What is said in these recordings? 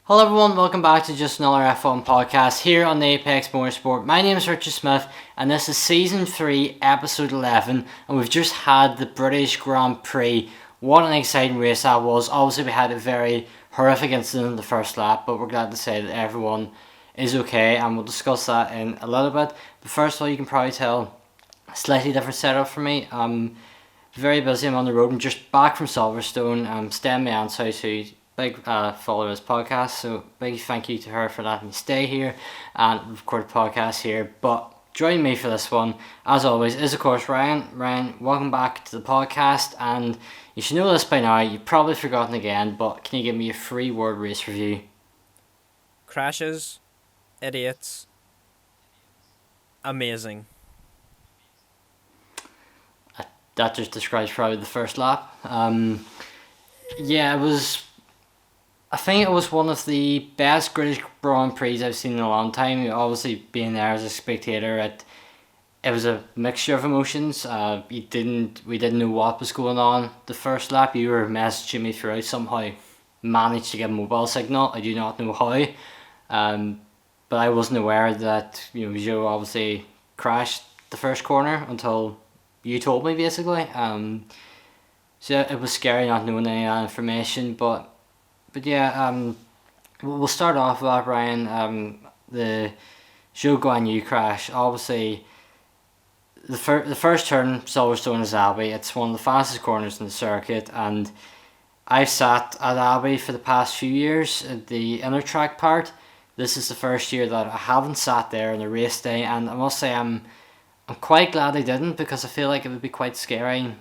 Hello everyone, welcome back to just another F1 podcast here on the Apex Motorsport. My name is Richard Smyth and this is Season 3, Episode 11, and we've just had the British Grand Prix. What an exciting race that was. Obviously we had a very horrific incident in the first lap, but we're glad to say that everyone is okay, and we'll discuss that in a little bit. But first of all, you can probably tell a slightly different setup for me. I'm very busy, I'm on the road, I'm just back from Silverstone. I'm staying at my aunt's house, who big follower of this podcast, so big thank you to her for letting me stay here and record a podcast here. But joining me for this one, as always, is of course Ryan. Ryan, welcome back to the podcast, and you should know this by now, you've probably forgotten again, but can you give me a 3-word race review? Crashes, idiots, amazing. That just describes probably the first lap. Yeah, I think it was one of the best British Grand Prix I've seen in a long time. Obviously, being there as a spectator, it was a mixture of emotions. We didn't know what was going on the first lap. You were messaging me throughout. Somehow managed to get a mobile signal. I do not know how, but I wasn't aware that Joe obviously crashed the first corner until you told me basically. So it was scary not knowing any of that information, but yeah, we'll start off with that, Ryan. The Zhou Guanyu crash. Obviously, the first turn, Silverstone is Abbey. It's one of the fastest corners in the circuit, and I've sat at Abbey for the past few years at the inner track part. This is the first year that I haven't sat there on the race day, and I must say I'm quite glad I didn't, because I feel like it would be quite scary.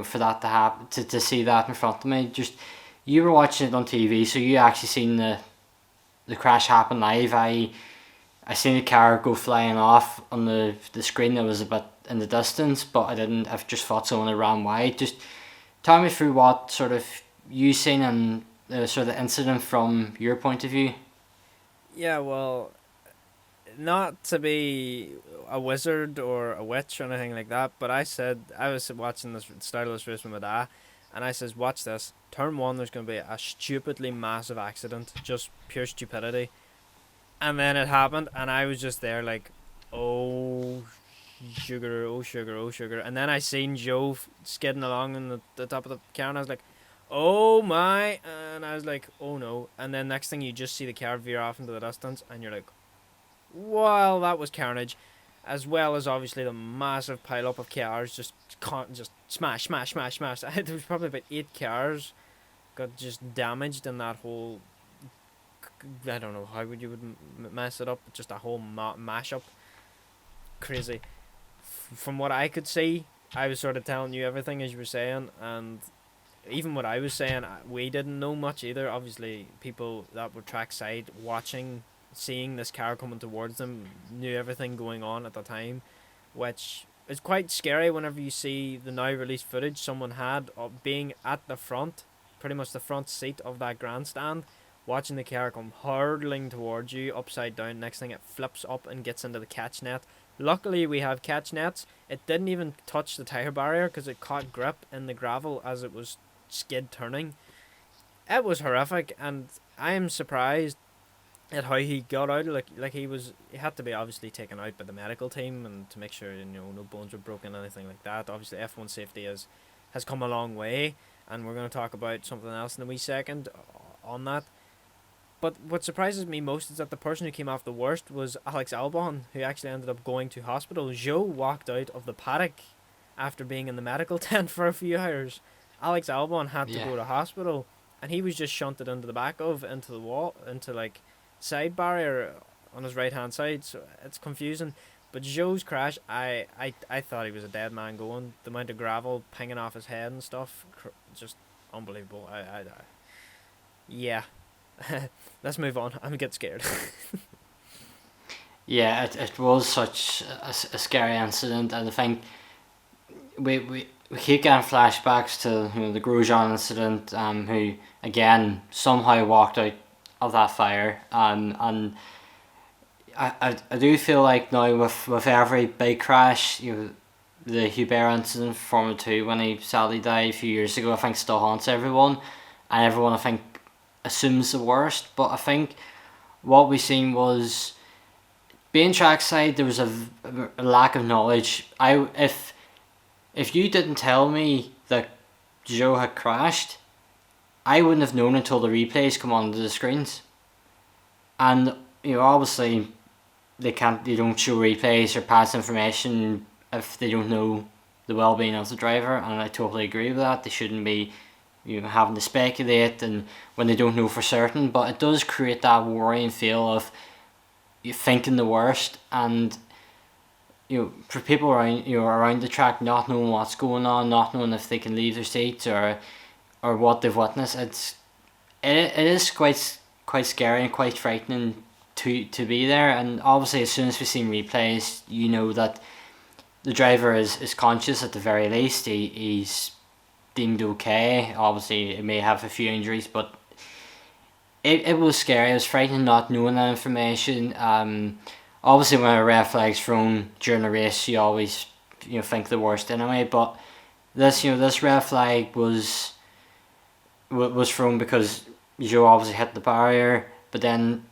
For that to happen, to see that in front of me. Just, you were watching it on TV, so you actually seen the crash happen live. I seen the car go flying off on the screen that was a bit in the distance, but I didn't. I've just thought someone had ran wide. Just tell me through what sort of you seen and sort of the incident from your point of view. Yeah, well, not to be a wizard or a witch or anything like that, but I was watching this start of this race with my dad, and I says, watch this. Turn 1, there's going to be a stupidly massive accident, just pure stupidity. And then it happened, and I was just there like, oh sugar, oh sugar, oh sugar. And then I seen Joe skidding along in the top of the car, and I was like, oh my, and I was like, oh no. And then next thing, you just see the car veer off into the distance, and you're like, well, that was carnage, as well as obviously the massive pile up of cars just smash. There was probably about 8 cars got just damaged in that whole. I don't know how you would mess it up. Just a whole mashup. Crazy. From what I could see, I was sort of telling you everything as you were saying, and even what I was saying, we didn't know much either. Obviously, people that were trackside watching, seeing this car coming towards them, knew everything going on at the time, which is quite scary whenever you see the now released footage someone had of being at the front, pretty much the front seat of that grandstand, watching the car come hurtling towards you upside down. Next thing, it flips up and gets into the catch net. Luckily, we have catch nets. It didn't even touch the tire barrier because it caught grip in the gravel as it was skid turning. It was horrific, and I am surprised at how he got out. Like he had to be obviously taken out by the medical team, and to make sure no bones were broken, anything like that. Obviously, F1 safety has come a long way, and we're going to talk about something else in a wee second on that. But what surprises me most is that the person who came off the worst was Alex Albon, who actually ended up going to hospital. Joe walked out of the paddock after being in the medical tent for a few hours. Alex Albon had to go to hospital, and he was just shunted into the wall, into like side barrier on his right hand side. So it's confusing. But Joe's crash, I thought he was a dead man going. The amount of gravel pinging off his head and stuff, just unbelievable. Yeah. Let's move on. I'm getting scared. Yeah, it was such a scary incident, and I think we keep getting flashbacks to the Grosjean incident, who again somehow walked out of that fire, and I do feel like now with every big crash, the Hubert incident, Formula 2, when he sadly died a few years ago, I think still haunts everyone, and everyone I think assumes the worst. But I think what we seen was, being trackside, there was a lack of knowledge. If you didn't tell me that Joe had crashed, I wouldn't have known until the replays come onto the screens. And obviously they don't show replays or pass information if they don't know the well-being of the driver, and I totally agree with that. They shouldn't be having to speculate and when they don't know for certain, but it does create that worrying feel of you thinking the worst, and for people around the track not knowing what's going on, not knowing if they can leave their seats or what they've witnessed. It is quite scary and quite frightening to be there. And obviously as soon as we've seen replays, that the driver is conscious at the very least. He's deemed okay. Obviously it may have a few injuries, but it was scary. It was frightening not knowing that information. Obviously when a red flag's thrown during a race, you always think the worst anyway, but this red flag was thrown because Joe obviously hit the barrier. But then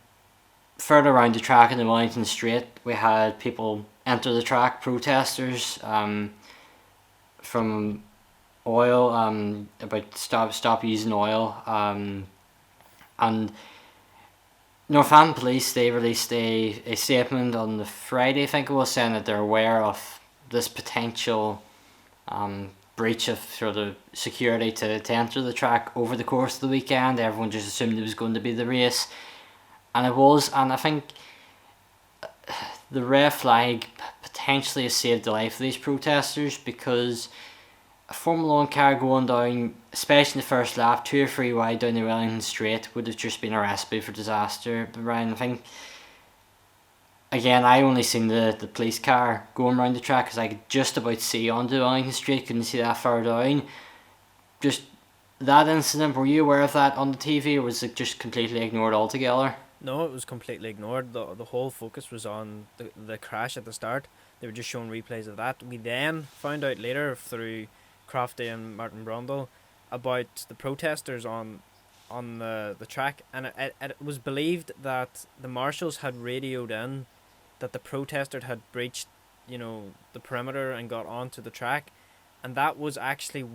further around the track in the Wellington Straight, we had people enter the track, protesters from oil, about stop using oil, and Northampton Police, they released a statement on the Friday, I think it was, saying that they're aware of this potential breach of sort of security to enter the track over the course of the weekend. Everyone just assumed it was going to be the race, and it was. And I think the red flag potentially has saved the life of these protesters, because a Formula 1 car going down, especially in the first lap, 2 or 3 wide down the Wellington Straight, would have just been a recipe for disaster. But Ryan, I think, again, I only seen the police car going around the track because I could just about see onto Wellington Straight, couldn't see that far down. Just that incident, were you aware of that on the TV, or was it just completely ignored altogether? No, it was completely ignored. The whole focus was on the crash at the start. They were just showing replays of that. We then found out later through Crofty and Martin Brundle about the protesters on the track, and it was believed that the marshals had radioed in that the protester had breached the perimeter and got onto the track, and that was actually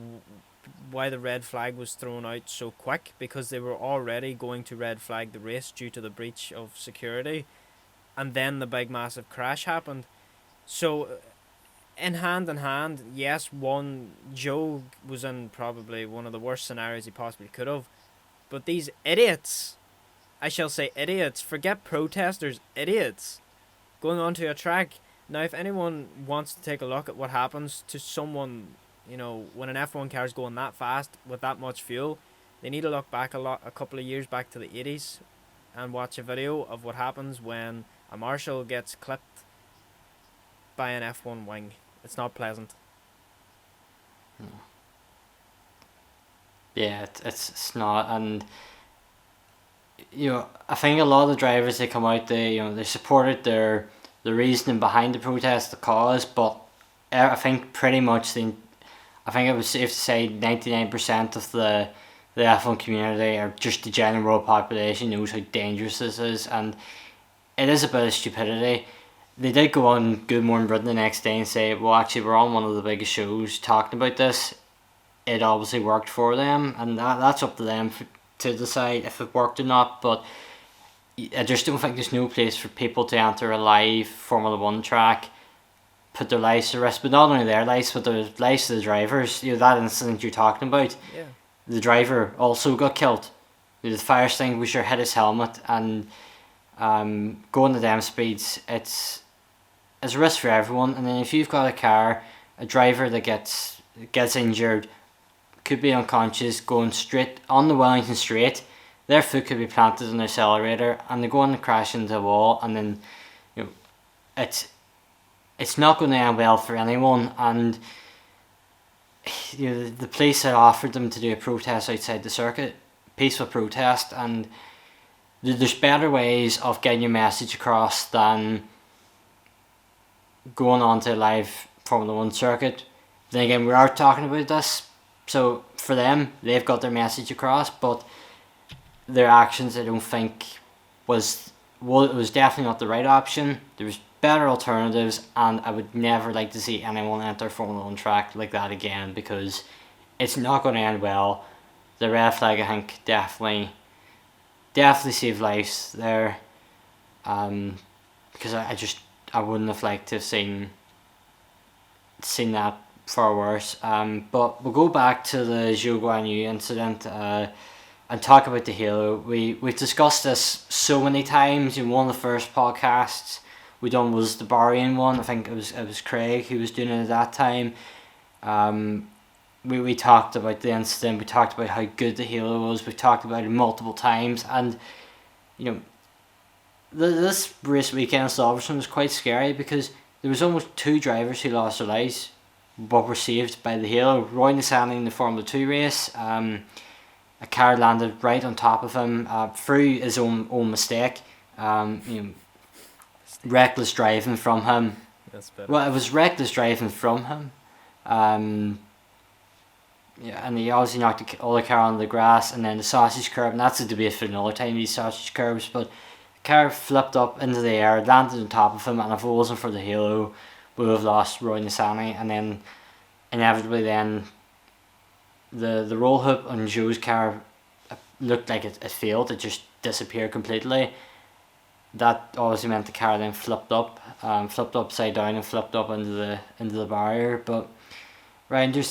why the red flag was thrown out so quick, because they were already going to red flag the race due to the breach of security, and then the big massive crash happened. So in hand, yes, Joe was in probably one of the worst scenarios he possibly could have, but these idiots, I shall say idiots, forget protesters, idiots, going onto a track. Now, if anyone wants to take a look at what happens to someone, when an F1 car is going that fast with that much fuel, they need to look back a couple of years back to the 80s and watch a video of what happens when a marshal gets clipped by an F1 wing. It's not pleasant. Yeah, it's not. And I think a lot of the drivers, they come out, they supported the reasoning behind the protest, the cause, but I think pretty much I think it was safe to say 99% of the F1 community, or just the general population, knows how dangerous this is, and it is a bit of stupidity. They did go on Good Morning Britain the next day and say, well, actually, we're on one of the biggest shows talking about this. It obviously worked for them, and that's up to them to decide if it worked or not. But I just don't think there's no place for people to enter a live Formula 1 track, put their lives at risk, but not only their lives, but the lives of the drivers. That incident you're talking about, yeah, the driver also got killed. The fire extinguisher hit his helmet, and going to them speeds, it's a risk for everyone. And then if you've got a driver that gets injured, could be unconscious, going straight on the Wellington Straight, their foot could be planted on the accelerator, and they go on and crash into a wall, and then it's not going to end well for anyone. And the police had offered them to do a protest outside the circuit, peaceful protest, and there's better ways of getting your message across than going on to a live Formula 1 circuit. Then again, we are talking about this, so for them, they've got their message across, but their actions, I don't think it was definitely not the right option. There was better alternatives, and I would never like to see anyone enter Formula One track like that again, because it's not going to end well. The red flag, I think, definitely saved lives there. Because I wouldn't have liked to have seen that far worse. But we'll go back to the Zhou Guanyu incident. And talk about the halo. We've discussed this so many times. In one of the first podcasts we done was the Bahrain one. I think it was Craig who was doing it at that time. We talked about the incident. We talked about how good the halo was. We talked about it multiple times, and this race weekend in Silverstone was quite scary because there was almost two drivers who lost their lives, but were saved by the halo. Roy Nissany in the Formula 2 race. A car landed right on top of him through his own mistake. Reckless driving from him. That's better. Well, it was reckless driving from him. And he obviously knocked the other car on the grass, and then the sausage curb, and that's a debate for another time, these sausage curbs, but the car flipped up into the air, landed on top of him, and if it wasn't for the halo, we would have lost Roy Nissany, and then inevitably then the roll hoop on Zhou's car looked like it failed. It just disappeared completely. That obviously meant the car then flipped upside down and flipped up into the barrier. But Ryan,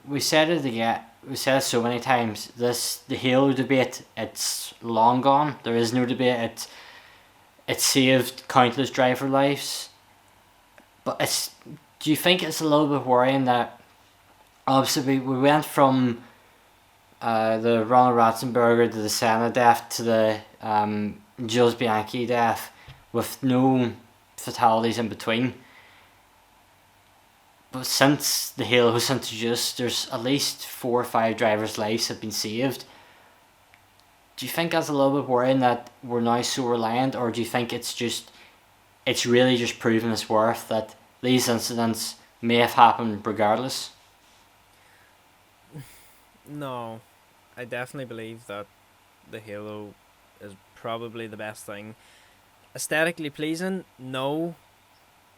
we said it again. We said it so many times. The halo debate, it's long gone. There is no debate. It saved countless driver lives. But do you think it's a little bit worrying that obviously we went from the Ronald Ratzenberger to the Senna death to the Jules Bianchi death with no fatalities in between? But since the halo was introduced, there's at least 4 or 5 drivers' lives have been saved. Do you think that's a little bit worrying that we're now so reliant, or do you think it's really just proving its worth that these incidents may have happened regardless? No, I definitely believe that the halo is probably the best thing. Aesthetically pleasing, no,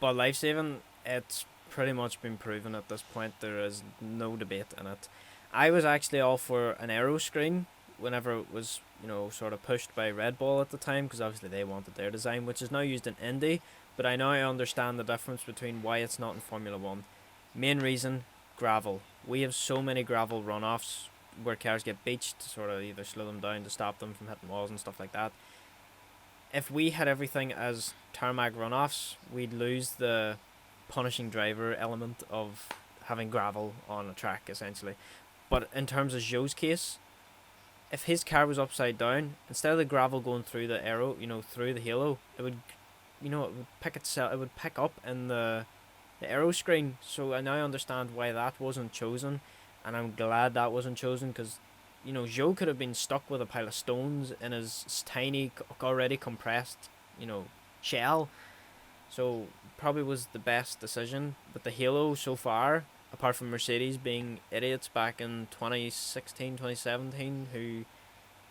but life saving, it's pretty much been proven at this point. There is no debate in it. I was actually all for an aero screen whenever it was, sort of pushed by Red Bull at the time, because obviously they wanted their design, which is now used in Indy, but I now understand the difference between why it's not in Formula 1. Main reason, gravel. We have so many gravel runoffs where cars get beached to sort of either slow them down to stop them from hitting walls and stuff like that. If we had everything as tarmac runoffs, we'd lose the punishing driver element of having gravel on a track, essentially. But in terms of Zhou's case, if his car was upside down, instead of the gravel going through the aero, through the halo, it would pick up in the aero screen. So I now understand why that wasn't chosen, and I'm glad that wasn't chosen, because Zhou could have been stuck with a pile of stones in his tiny, already compressed shell. So probably was the best decision. But the halo so far, apart from Mercedes being idiots back in 2016, 2017, who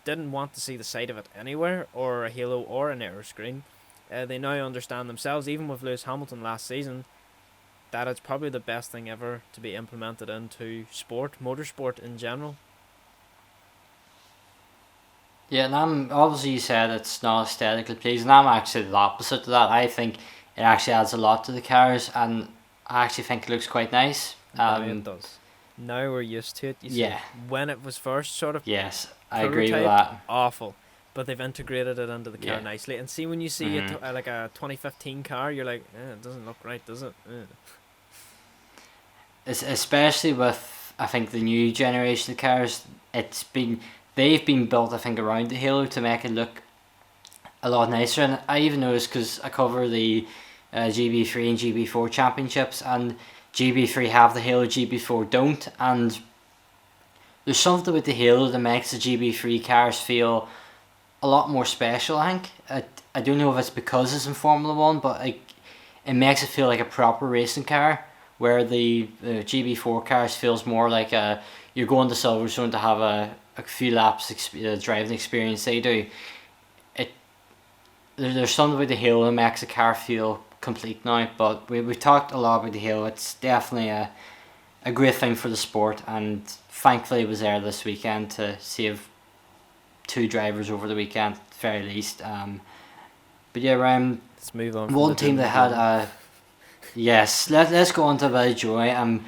didn't want to see the sight of it anywhere, or a halo or an aero screen, they now understand themselves, even with Lewis Hamilton last season, that it's probably the best thing ever to be implemented into motorsport in general. Yeah, and obviously you said it's not aesthetically pleasing. I'm actually the opposite to that. I think it actually adds a lot to the cars, and I actually think it looks quite nice. Now it does. Now we're used to it. Yeah. When it was first sort of Yes, I agree with that. awful, but they've integrated it into the car Yeah. nicely. And see, when you see it like a 2015 car, you're like, it doesn't look right, does it? Especially with, I think, the new generation of cars, they've been built, I think, around the halo to make it look a lot nicer. And I even noticed, because I cover the GB3 and GB4 championships, and GB3 have the halo, GB4 don't, and there's something with the halo that makes the GB3 cars feel a lot more special, I think. I don't know if it's because it's in Formula 1, but it makes it feel like a proper racing car, where the GB4 cars feels more like you're going to Silverstone to have a few laps driving experience they do, there's something about the halo that makes a car feel complete now. But we've talked a lot about the halo. It's definitely a great thing for the sport, and thankfully it was there this weekend to save two drivers over the weekend at the very least. But yeah, Let's move on. One team that had yes, let's go on to a bit of joy.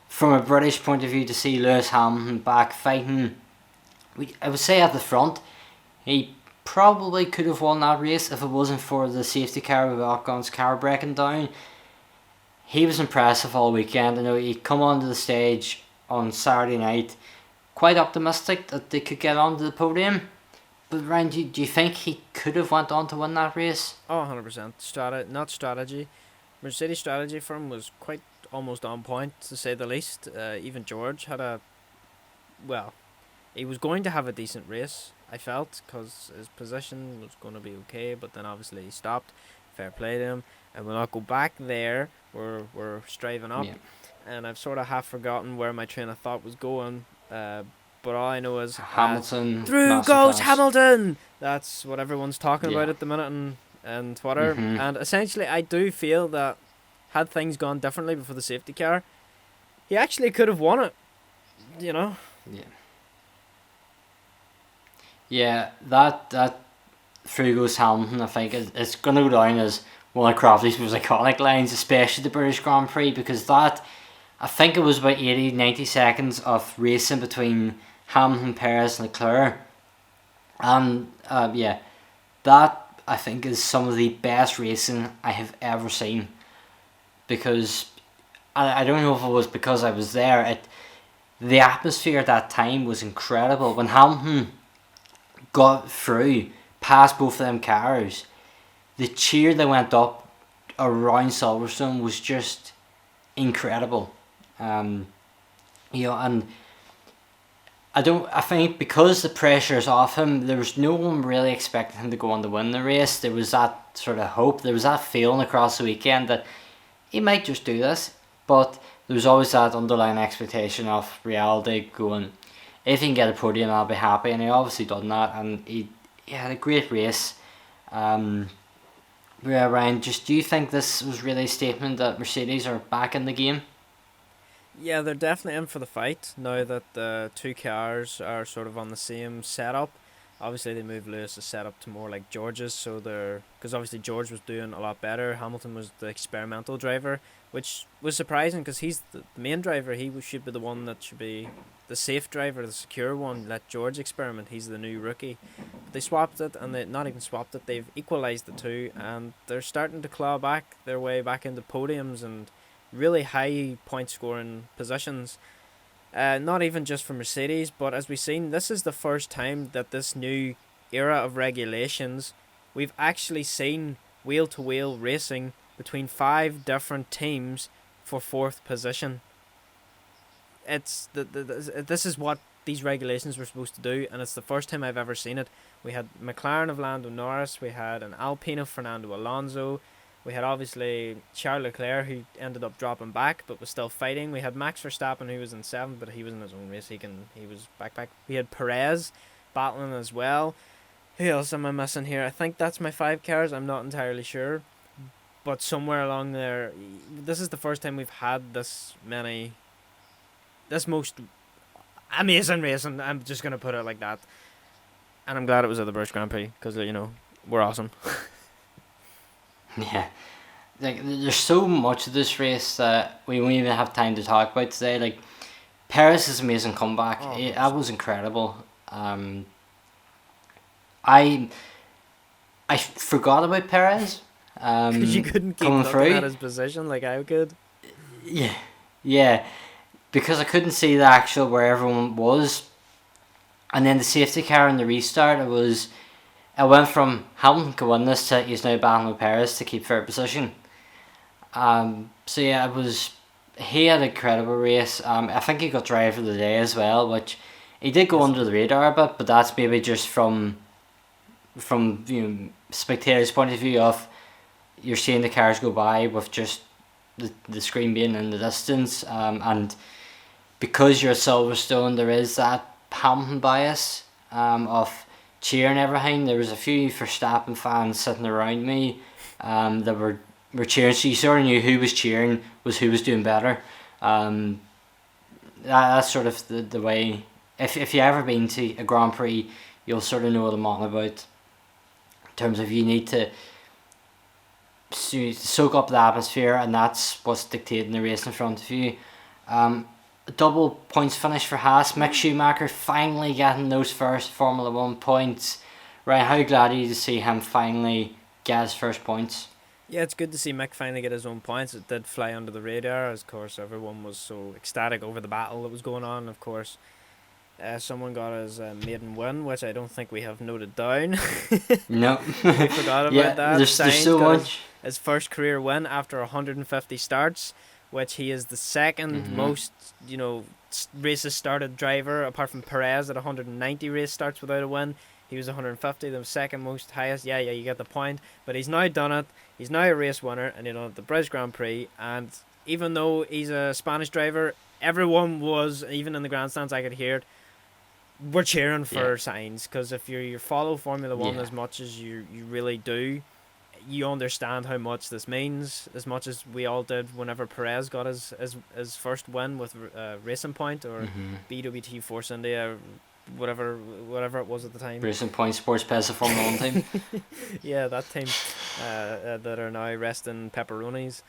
From a British point of view, to see Lewis Hamilton back fighting, I would say at the front, he probably could have won that race if it wasn't for the safety car with Ocon's car breaking down. He was impressive all weekend. I know he come onto the stage on Saturday night, quite optimistic that they could get onto the podium. But Ryan, do you think he could have went on to win that race? Oh, 100%. Not strategy. Mercedes' strategy for him was quite almost on point, to say the least. Even George had he was going to have a decent race, I felt, because his position was going to be okay, but then obviously he stopped. Fair play to him. And we'll not go back there. We're striving up. Yeah. And I've sort of half forgotten where my train of thought was going. But all I know is Hamilton. through goes masterclass. Hamilton. That's what everyone's talking Yeah. about at the minute and Twitter. Mhm. And essentially, I do feel that had things gone differently before the safety car, he actually could have won it. You know. Yeah, that through goes Hamilton, I think it's going to go down as one of Crofty's most iconic lines, especially the British Grand Prix, because that, I think it was about 80-90 seconds of racing between Hamilton, Perez and Leclerc. And that I think is some of the best racing I have ever seen, because I don't know if it was because I was there, the atmosphere at that time was incredible. When Hamilton got through past both of them cars, the cheer that went up around Silverstone was just incredible. And I think because the pressure is off him, there was no one really expecting him to go on to win the race. There was that sort of hope, there was that feeling across the weekend that he might just do this, but there was always that underlying expectation of reality going, if he can get a podium, I'll be happy, and he obviously done that, and he had a great race. Ryan, do you think this was really a statement that Mercedes are back in the game? Yeah, they're definitely in for the fight now that the two cars are sort of on the same setup. Obviously, they moved Lewis's setup to more like George's, because obviously George was doing a lot better. Hamilton was the experimental driver, which was surprising because he's the main driver. Should be the one that should be the safe driver, the secure one. Let George experiment. He's the new rookie. But they swapped it, and they not even swapped it. They've equalised the two, and they're starting to claw back their way back into podiums and really high point scoring positions. Not even just for Mercedes, but as we've seen, this is the first time that this new era of regulations, we've actually seen wheel-to-wheel racing between 5 different teams for 4th position. This is what these regulations were supposed to do, and it's the first time I've ever seen it. We had McLaren of Lando Norris, we had an Alpine of Fernando Alonso, we had obviously Charles Leclerc, who ended up dropping back but was still fighting. We had Max Verstappen, who was in 7th, but he was in his own race. He was back. We had Perez battling as well. Who else am I missing here? I think that's my 5 cars. I'm not entirely sure, but somewhere along there, this is the first time we've had this most amazing racing. I'm just gonna put it like that, and I'm glad it was at the British Grand Prix because we're awesome. Yeah, there's so much of this race that we won't even have time to talk about today. Like Perez's amazing comeback, that was incredible. I forgot about Perez. Because you couldn't keep looking at his position like I could. Yeah, because I couldn't see the actual where everyone was, and then the safety car and the restart. It went from Hamilton could win this to he's now battling with Perez to keep 3rd position. So yeah, he had an incredible race. I think he got driver of the day as well, which he did go under the radar a bit, but that's maybe just from spectators' point of view of you're seeing the cars go by with just the screen being in the distance, and because you're at Silverstone, there is that Hamilton bias of cheering everything. There was a few Verstappen fans sitting around me that were cheering, so you sort of knew who was cheering was who was doing better. That's sort of the way. If you ever been to a Grand Prix, you'll sort of know what I'm on about. In terms of you need to soak up the atmosphere, and that's what's dictating the race in front of you. A double points finish for Haas. Mick Schumacher finally getting those first Formula 1 points. Ryan, how glad are you to see him finally get his first points? Yeah, it's good to see Mick finally get his own points. It did fly under the radar, as of course everyone was so ecstatic over the battle that was going on. Of course, someone got his maiden win, which I don't think we have noted down. No. We forgot about Yeah, that. there's so got much. his first career win after 150 starts, which he is the second most, races started driver, apart from Perez at 190 race starts without a win. He was 150, the second most highest. Yeah, you get the point. But he's now done it. He's now a race winner, and at the British Grand Prix. And even though he's a Spanish driver, everyone was, even in the grandstands, I could hear it. We're cheering for Sainz, because if you follow Formula 1 as much as you really do, you understand how much this means, as much as we all did whenever Perez got his first win with Racing Point or BWT Force India, whatever it was at the time. Racing Point Sports Pesa Formula 1 team. Yeah, that team that are now resting pepperonis.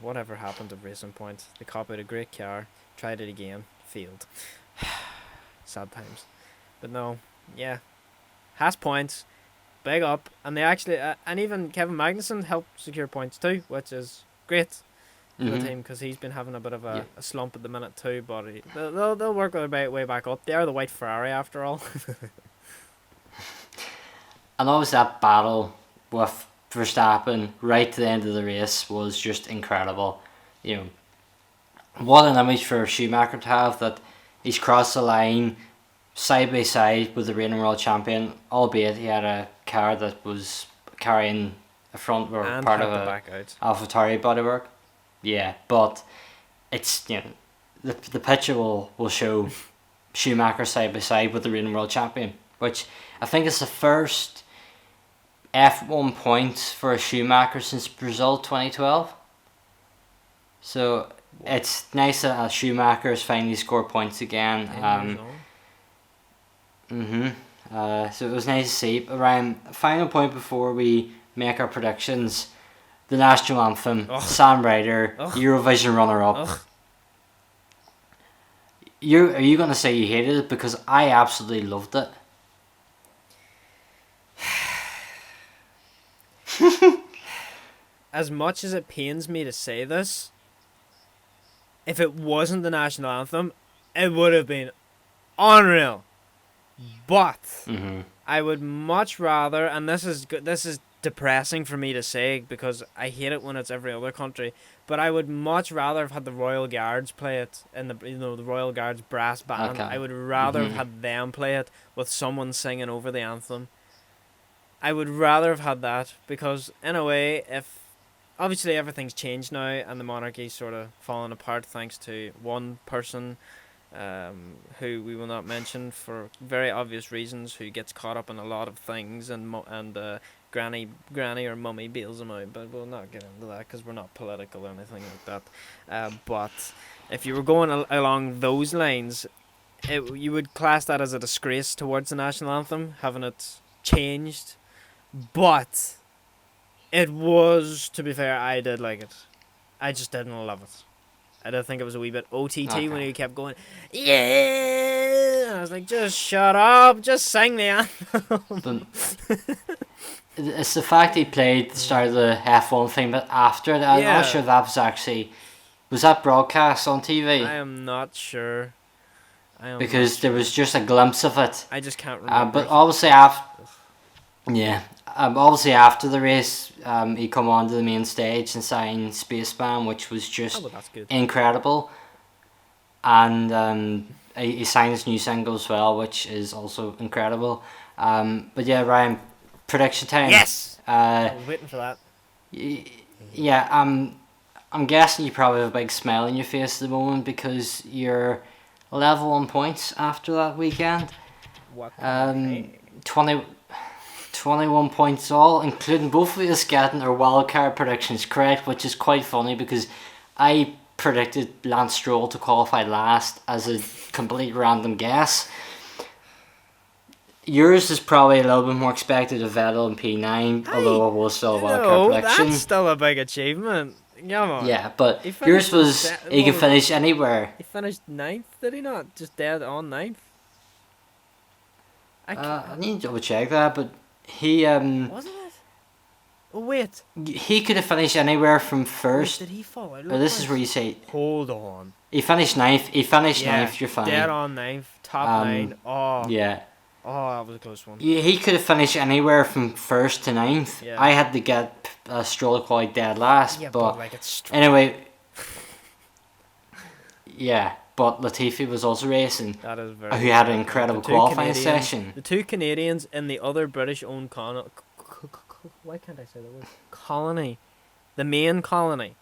Whatever happened to Racing Point? They copied a great car, tried it again, failed. Sad times. But no, yeah. Has points, big up, and they actually, and even Kevin Magnussen helped secure points too, which is great for the team, because he's been having a bit of a slump at the minute too, but they'll work their way back up. They are the white Ferrari after all. And always that battle with Verstappen right to the end of the race was just incredible. What an image for Schumacher to have, that he's crossed the line side by side with the reigning world champion, albeit he had a car that was carrying a front or and part of a AlphaTauri bodywork. Yeah, but it's the picture will show Schumacher side by side with the reigning world champion, which I think is the first F1 points for a Schumacher since Brazil 2012. So it's nice that Schumacher has finally scored points again. So it was nice to see. Ryan, final point before we make our predictions: the national anthem, Sam Ryder, Eurovision runner-up. Are you gonna say you hated it? Because I absolutely loved it. As much as it pains me to say this, if it wasn't the national anthem, it would have been unreal. But I would much rather, and this is depressing for me to say because I hate it when it's every other country, but I would much rather have had the Royal Guards play it in the Royal Guards brass band. Okay. I would rather have had them play it with someone singing over the anthem. I would rather have had that, because in a way, if obviously everything's changed now and the monarchy's sort of fallen apart thanks to one person who we will not mention for very obvious reasons, who gets caught up in a lot of things, and granny or mummy bails him out, but we'll not get into that because we're not political or anything like that. But if you were going along those lines, you would class that as a disgrace towards the national anthem, having it changed. But it was, to be fair, I did like it. I just didn't love it. I did think it was a wee bit OTT when he kept going, yeah! I was like, just shut up, just sing the anthem. It's the fact he played the start of the F1 thing, but after it, I'm not sure that was actually... Was that broadcast on TV? I am not sure. Because there was just a glimpse of it. I just can't remember. But obviously after the race, he come onto the main stage and signed Spaceman, which was just incredible. And he signed his new single as well, which is also incredible. But yeah, Ryan, prediction time. Yes! I was waiting for that. Yeah, I'm guessing you probably have a big smile on your face at the moment because you're level on points after that weekend. What the 20, 21 points all, including both of us getting our wildcard predictions correct, which is quite funny because I predicted Lance Stroll to qualify last as a complete random guess. Yours is probably a little bit more expected of Vettel and P9, although it was still a wildcard prediction. That's still a big achievement. Come on. Yeah, but yours was he could finish anywhere. He finished 9th, did he not? Just dead on 9th? I need to double check that, but he wasn't it? Oh wait. He could have finished anywhere from first. Wait, did he fall out? Oh, this is where you say. Hold on. He finished 9th. He finished 9th. You're fine. Dead on 9th, top 9. Oh. Yeah. Oh, that was a close one. He could have finished anywhere from first to 9th. Yeah. I had to get Stroll quite dead last, yeah, but like it's anyway. Yeah, but Latifi was also racing. That is very. Who had an incredible qualifying session. The two Canadians in the other British-owned why can't I say that word? Colony, the main colony.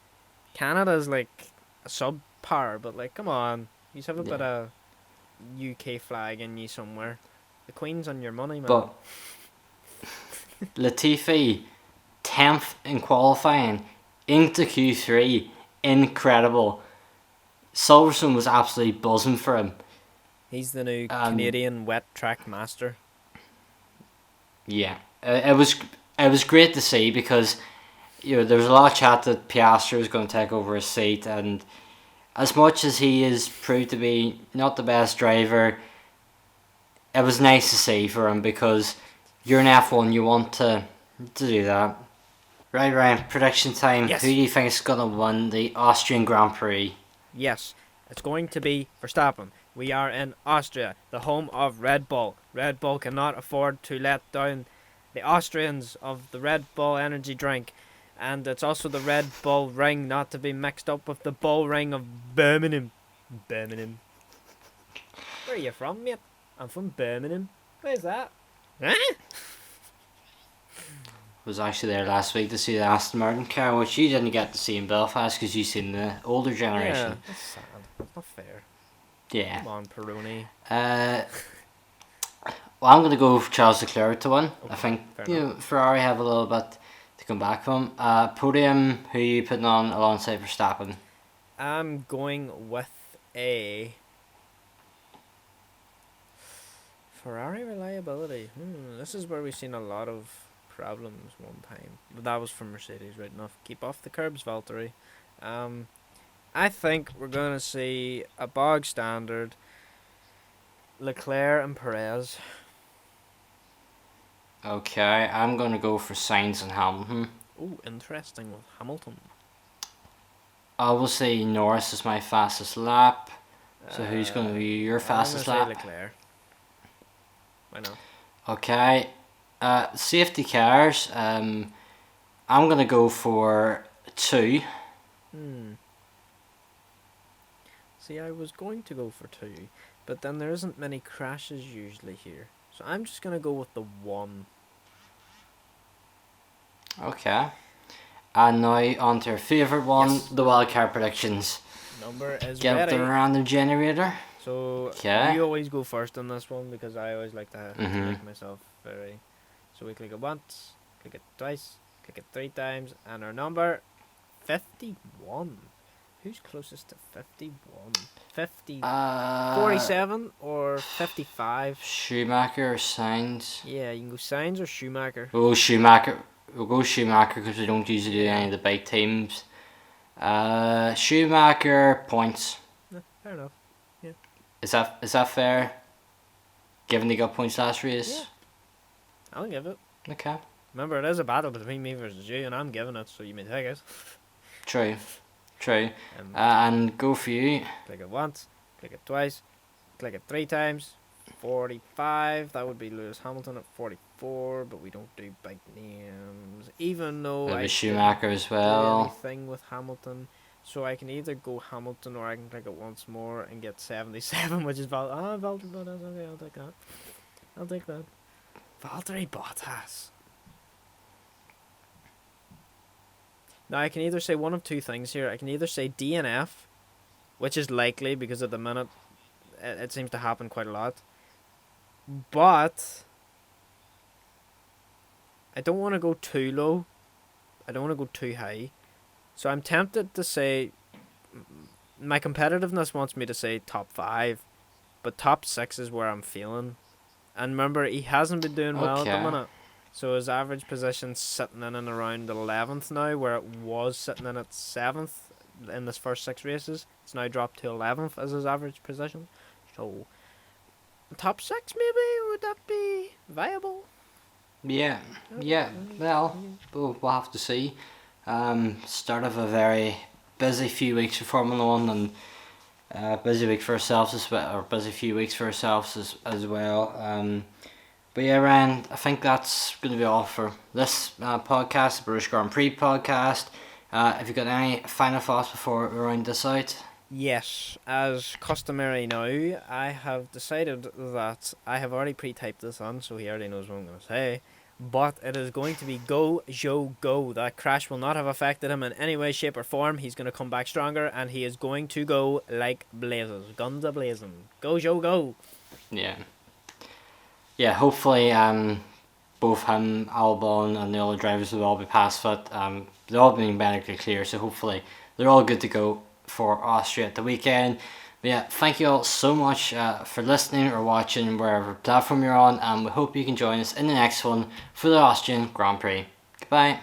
Canada's like a subpower, but like, come on, you have a bit of UK flag in you somewhere. The Queen's on your money, man. But Latifi, 10th in qualifying, into Q3, incredible. Silverstone was absolutely buzzing for him. He's the new Canadian wet track master. Yeah, it was great to see because there was a lot of chat that Piastri was going to take over his seat, and as much as he is proved to be not the best driver, it was nice to see for him because you're in F1, you want to do that. Right, Ryan, prediction time. Yes. Who do you think is going to win the Austrian Grand Prix? Yes, it's going to be Verstappen. We are in Austria, the home of Red Bull. Red Bull cannot afford to let down the Austrians of the Red Bull energy drink. And it's also the Red Bull ring, not to be mixed up with the Bull ring of Birmingham. Birmingham. Where are you from, mate? I'm from Birmingham. Where's that? Huh? Was actually there last week to see the Aston Martin car, which you didn't get to see in Belfast because you seen the older generation. Yeah, that's sad. That's not fair. Yeah. Come on, Peroni. Well, I'm going to go for Charles Leclerc to win. Okay, I think Ferrari have a little bit to come back from. Podium, who are you putting on alongside Verstappen? I'm going with a Ferrari reliability. This is where we've seen a lot of problems one time. But that was from Mercedes, right enough. Keep off the curbs, Valtteri. I think we're going to see a bog standard Leclerc and Perez. Okay, I'm going to go for Sainz and Hamilton. Oh, interesting with Hamilton. Obviously, Norris is my fastest lap. So who's going to be your fastest lap? Leclerc. Why not? Okay. Safety cars. I'm going to go for 2. See, I was going to go for 2, but then there isn't many crashes usually here. So I'm just going to go with the 1. Okay. And now on to our favourite one, yes. The wildcard predictions. Number is Get ready. the random generator. So okay. You always go first on this one because I always like to make myself very... So we click it once, click it twice, click it 3 times, and our number, 51. Who's closest to 51? 47 or 55? Schumacher or Sainz? Yeah, you can go Sainz or Schumacher. Oh, Schumacher. We'll go Schumacher because we don't usually do any of the big teams. Schumacher points. Fair enough. Yeah. Is that fair? Given they got points last race? Yeah. I'll give it. Okay. Remember, it is a battle between me versus you, and I'm giving it, so you may take it. True. And go for you. Click it once, click it twice, click it 3 times. 45, that would be Lewis Hamilton at 44, but we don't do big names. Even though Maybe I Schumacher as well. Anything with Hamilton, so I can either go Hamilton or I can click it once more and get 77, which is Valtteri Bottas. Okay, I'll take that. Valtteri Bottas. Now I can either say one of 2 things here. I can either say DNF, which is likely because at the minute it seems to happen quite a lot. But I don't want to go too low. I don't want to go too high. So I'm tempted to say my competitiveness wants me to say top 5, but top 6 is where I'm feeling. And remember, he hasn't been doing well at the Okay. minute. So his average position's sitting in and around 11th now, where it was sitting in at 7th in this first 6 races. It's now dropped to 11th as his average position. So, top 6 maybe? Would that be viable? Yeah. Yeah. Well, we'll have to see. Start of a very busy few weeks for Formula One, and busy week for ourselves as well, or busy few weeks for ourselves as well. But yeah, Ryan, I think that's going to be all for this podcast, the British Grand Prix podcast. Have you got any final thoughts before we round this out? Yes, as customary now, I have decided that I have already pre-typed this on, so he already knows what I'm going to say. But it is going to be go, Joe, go. That crash will not have affected him in any way, shape, or form. He's going to come back stronger, and he is going to go like blazes. Guns a-blazing. Go, Joe, go. Yeah. Yeah, hopefully both him, Albon, and the other drivers will all be past fit. They're all being medically clear, so hopefully they're all good to go for Austria at the weekend. But yeah, thank you all so much for listening or watching wherever platform you're on, and we hope you can join us in the next one for the Austrian Grand Prix. Goodbye.